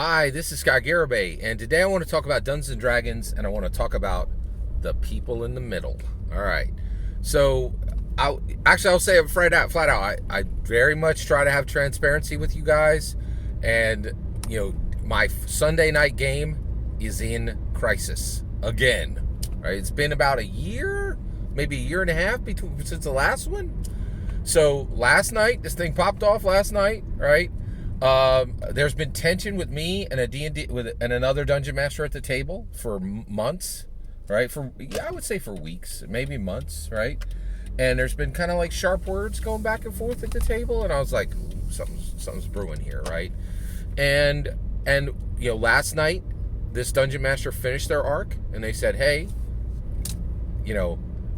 Hi, this is Garibay, and today I want to talk about Dungeons and Dragons, and I want to talk about the people in the middle. All right, so I'll say it flat out. I very much try to have transparency with you guys, and my Sunday night game is in crisis again. Right, it's been about a year, maybe a year and a half since the last one. So last night, this thing popped off last night, right? There's been tension with me and a D&D and another dungeon master at the table for months, right? I would say for weeks, maybe months, right? And there's been kind of like sharp words going back and forth at the table, and I was like, something's brewing here, right? And last night, this dungeon master finished their arc, and they said, hey,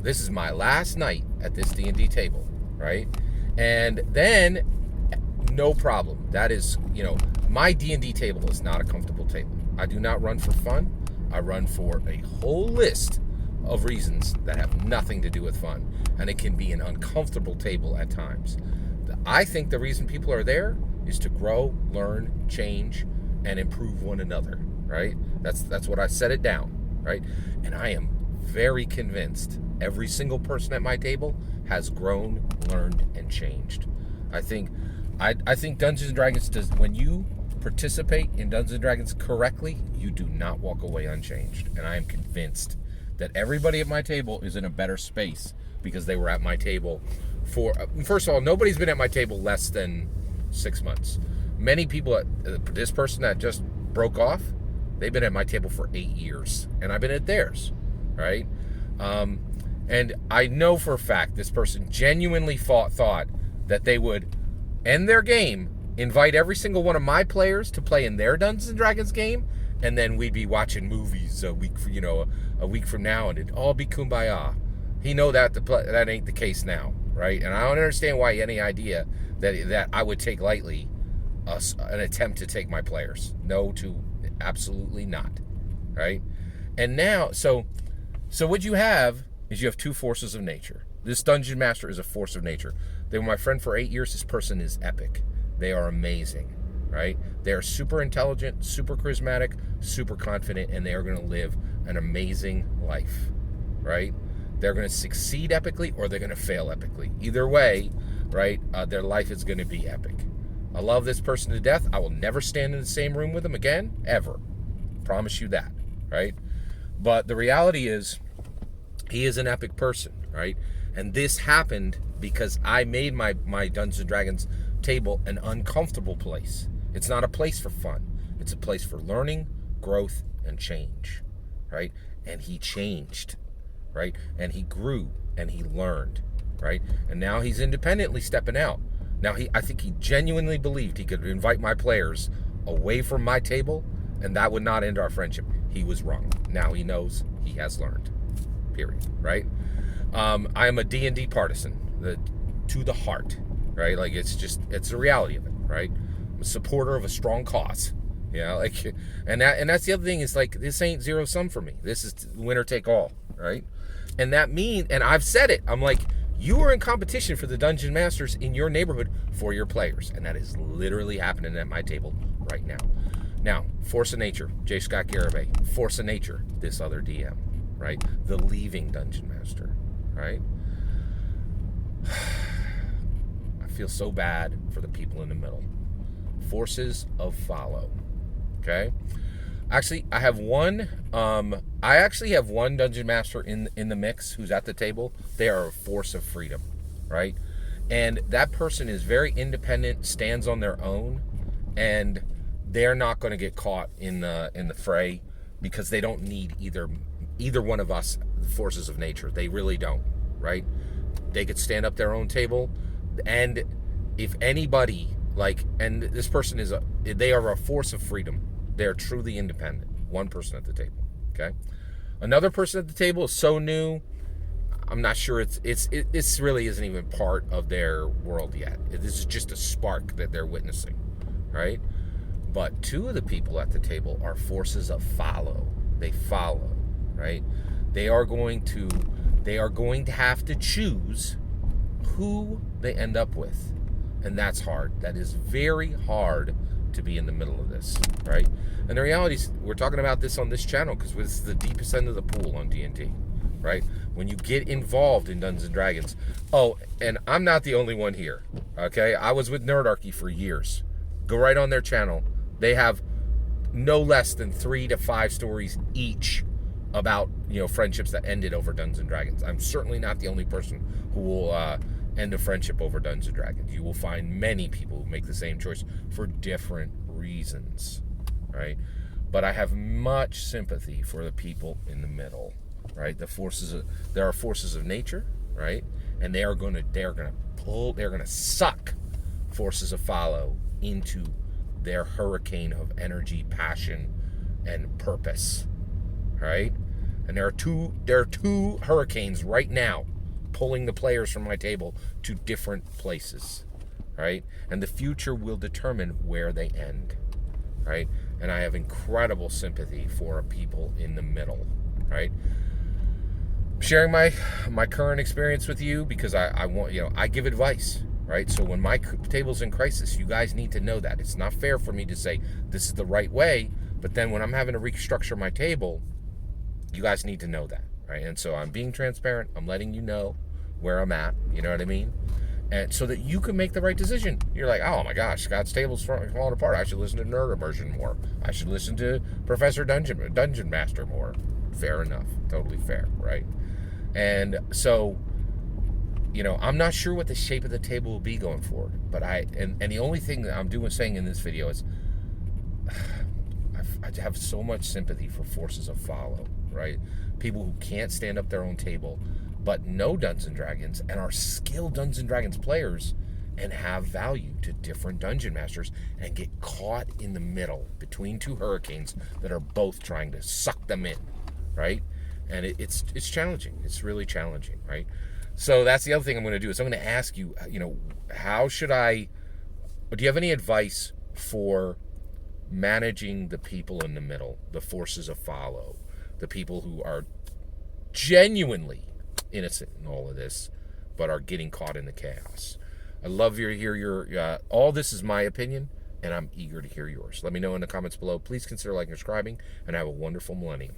this is my last night at this D&D table, right? And then, no problem. That is, my D&D table is not a comfortable table. I do not run for fun. I run for a whole list of reasons that have nothing to do with fun. And it can be an uncomfortable table at times. I think the reason people are there is to grow, learn, change, and improve one another, right? That's what I set it down, right? And I am very convinced every single person at my table has grown, learned, and changed. I think Dungeons and Dragons does. When you participate in Dungeons and Dragons correctly, you do not walk away unchanged. And I am convinced that everybody at my table is in a better space because they were at my table for. First of all, nobody's been at my table less than 6 months. Many people, this person that just broke off, they've been at my table for 8 years, and I've been at theirs, right? And I know for a fact this person genuinely thought that they would end their game, invite every single one of my players to play in their Dungeons and Dragons game, and then we'd be watching movies a week from now, and it'd all be kumbaya. He know that that ain't the case now, right? And I don't understand why any idea that I would take lightly an attempt to take my players. No, to absolutely not, right? And now, so what you have is you have two forces of nature. This dungeon master is a force of nature. They were my friend for 8 years. This person is epic. They are amazing, right? They are super intelligent, super charismatic, super confident, and they are going to live an amazing life, right? They're going to succeed epically or they're going to fail epically. Either way, right, their life is going to be epic. I love this person to death. I will never stand in the same room with them again, ever. Promise you that, right? But the reality is, he is an epic person, right? And this happened because I made my Dungeons & Dragons table an uncomfortable place. It's not a place for fun. It's a place for learning, growth, and change, right? And he changed, right? And he grew, and he learned, right? And now he's independently stepping out. Now, I think he genuinely believed he could invite my players away from my table, and that would not end our friendship. He was wrong. Now he knows, he has learned, period, right? I am a D&D partisan, to the heart, right? Like, it's the reality of it, right? I'm a supporter of a strong cause, and that's the other thing is, like, this ain't zero sum for me. This is winner take all, right? And and I've said it, I'm like, you are in competition for the dungeon masters in your neighborhood for your players, and that is literally happening at my table right now. Now, force of nature, J. Scott Garibay. Force of nature, this other DM, right? The leaving dungeon master, right? I feel so bad for the people in the middle. Forces of follow, okay? Actually, I have one. I actually have one dungeon master in the mix who's at the table. They are a force of freedom, right? And that person is very independent, stands on their own, and they're not going to get caught in the fray because they don't need either one of us, the forces of nature. They really don't, right? They could stand up their own table, and if anybody, and this person they are a force of freedom. They are truly independent. One person at the table, okay? Another person at the table is so new, I'm not sure this really isn't even part of their world yet. This is just a spark that they're witnessing, right? But two of the people at the table are forces of follow. They follow, right? They are going to have to choose who they end up with. And that's hard. That is very hard to be in the middle of this, right? And the reality is, we're talking about this on this channel because this is the deepest end of the pool on D&D, right? When you get involved in Dungeons and Dragons. Oh, and I'm not the only one here, okay? I was with Nerdarchy for years. Go right on their channel. They have no less than 3 to 5 stories each about, friendships that ended over Dungeons and Dragons. I'm certainly not the only person who will end a friendship over Dungeons and Dragons. You will find many people who make the same choice for different reasons, right? But I have much sympathy for the people in the middle, right? There are forces of nature, right? And they're gonna suck forces of follow into their hurricane of energy, passion, and purpose, right? And there are two hurricanes right now pulling the players from my table to different places, right? And the future will determine where they end, right? And I have incredible sympathy for people in the middle, right? I'm sharing my current experience with you because I want, I give advice, right? So when my table's in crisis, you guys need to know that. It's not fair for me to say this is the right way, but then when I'm having to restructure my table, you guys need to know that, right? And so I'm being transparent. I'm letting you know where I'm at, you know what I mean? And so that you can make the right decision. You're like, oh my gosh, Scott's table's falling apart. I should listen to Nerd Immersion more. I should listen to Professor Dungeon Master more. Fair enough. Totally fair, right? And so, I'm not sure what the shape of the table will be going forward. But and the only thing that I'm saying in this video is I have so much sympathy for forces of follow, right? People who can't stand up their own table, but know Dungeons and Dragons and are skilled Dungeons and Dragons players and have value to different dungeon masters and get caught in the middle between two hurricanes that are both trying to suck them in, right? And it's challenging. It's really challenging, right? So that's the other thing I'm going to do is I'm going to ask you, do you have any advice for managing the people in the middle, the forces of follow, the people who are genuinely innocent in all of this, but are getting caught in the chaos? I'd love to hear your, all this is my opinion, and I'm eager to hear yours. Let me know in the comments below. Please consider liking and subscribing, and have a wonderful millennium.